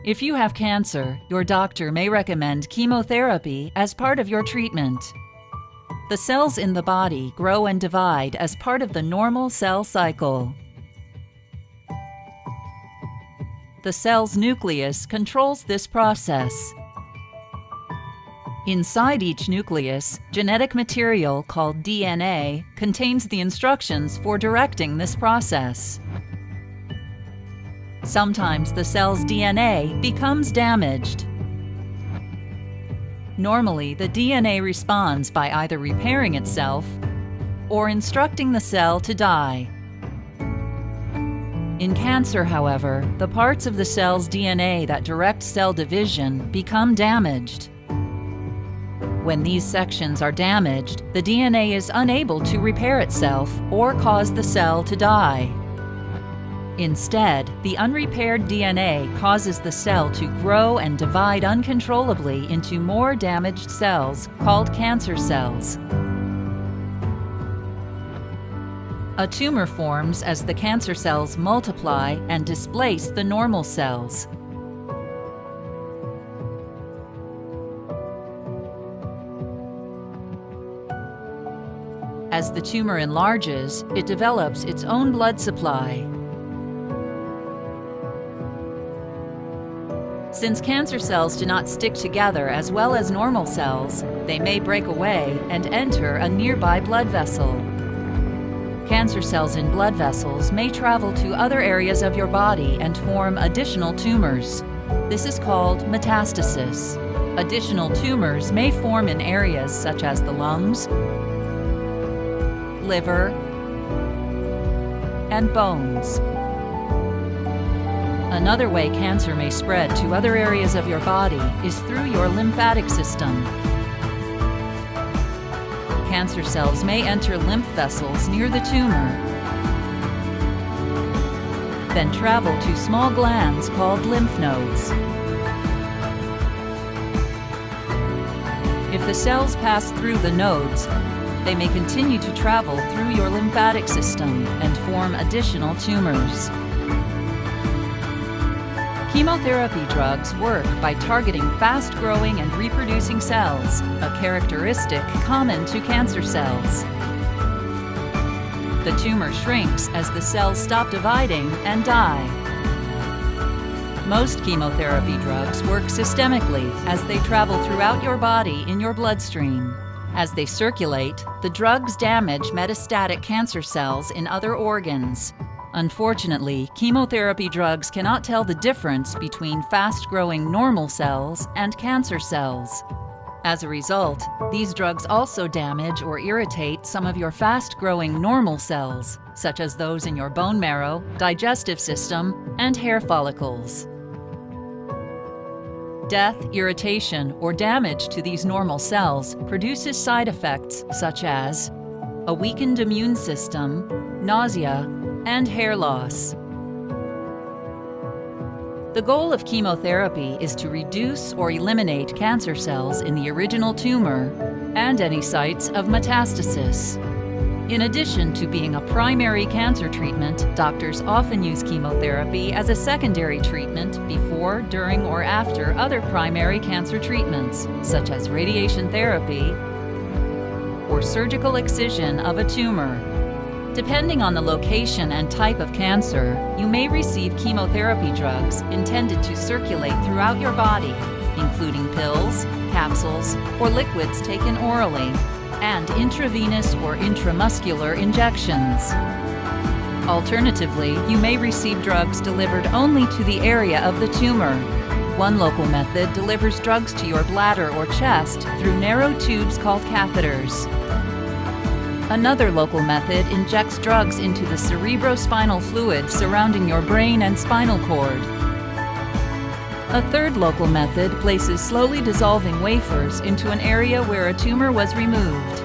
If you have cancer, your doctor may recommend chemotherapy as part of your treatment. The cells in the body grow and divide as part of the normal cell cycle. The cell's nucleus controls this process. Inside each nucleus, genetic material called DNA contains the instructions for directing this process. Sometimes the cell's DNA becomes damaged. Normally, the DNA responds by either repairing itself or instructing the cell to die. In cancer, however, the parts of the cell's DNA that direct cell division become damaged. When these sections are damaged, the DNA is unable to repair itself or cause the cell to die. Instead, the unrepaired DNA causes the cell to grow and divide uncontrollably into more damaged cells called cancer cells. A tumor forms as the cancer cells multiply and displace the normal cells. As the tumor enlarges, it develops its own blood supply. Since cancer cells do not stick together as well as normal cells, they may break away and enter a nearby blood vessel. Cancer cells in blood vessels may travel to other areas of your body and form additional tumors. This is called metastasis. Additional tumors may form in areas such as the lungs, liver, and bones. Another way cancer may spread to other areas of your body is through your lymphatic system. Cancer cells may enter lymph vessels near the tumor, then travel to small glands called lymph nodes. If the cells pass through the nodes, they may continue to travel through your lymphatic system and form additional tumors. Chemotherapy drugs work by targeting fast-growing and reproducing cells, a characteristic common to cancer cells. The tumor shrinks as the cells stop dividing and die. Most chemotherapy drugs work systemically as they travel throughout your body in your bloodstream. As they circulate, the drugs damage metastatic cancer cells in other organs. Unfortunately, chemotherapy drugs cannot tell the difference between fast-growing normal cells and cancer cells. As a result, these drugs also damage or irritate some of your fast-growing normal cells, such as those in your bone marrow, digestive system, and hair follicles. Death, irritation, or damage to these normal cells produces side effects such as a weakened immune system, nausea, and hair loss. The goal of chemotherapy is to reduce or eliminate cancer cells in the original tumor and any sites of metastasis. In addition to being a primary cancer treatment, doctors often use chemotherapy as a secondary treatment before, during, or after other primary cancer treatments, such as radiation therapy or surgical excision of a tumor. Depending on the location and type of cancer, you may receive chemotherapy drugs intended to circulate throughout your body, including pills, capsules, or liquids taken orally, and intravenous or intramuscular injections. Alternatively, you may receive drugs delivered only to the area of the tumor. One local method delivers drugs to your bladder or chest through narrow tubes called catheters. Another local method injects drugs into the cerebrospinal fluid surrounding your brain and spinal cord. A third local method places slowly dissolving wafers into an area where a tumor was removed.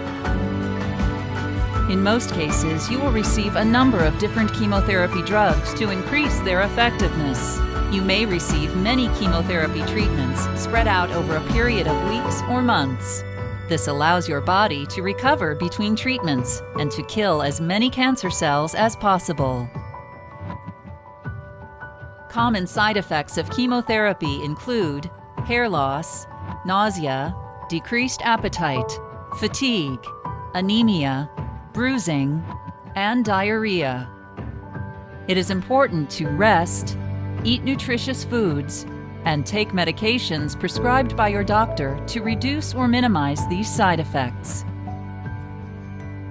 In most cases, you will receive a number of different chemotherapy drugs to increase their effectiveness. You may receive many chemotherapy treatments spread out over a period of weeks or months. This allows your body to recover between treatments and to kill as many cancer cells as possible. common side effects of chemotherapy include hair loss, nausea, decreased appetite, fatigue, anemia, bruising, and diarrhea. It is important to rest, eat nutritious foods, and take medications prescribed by your doctor to reduce or minimize these side effects.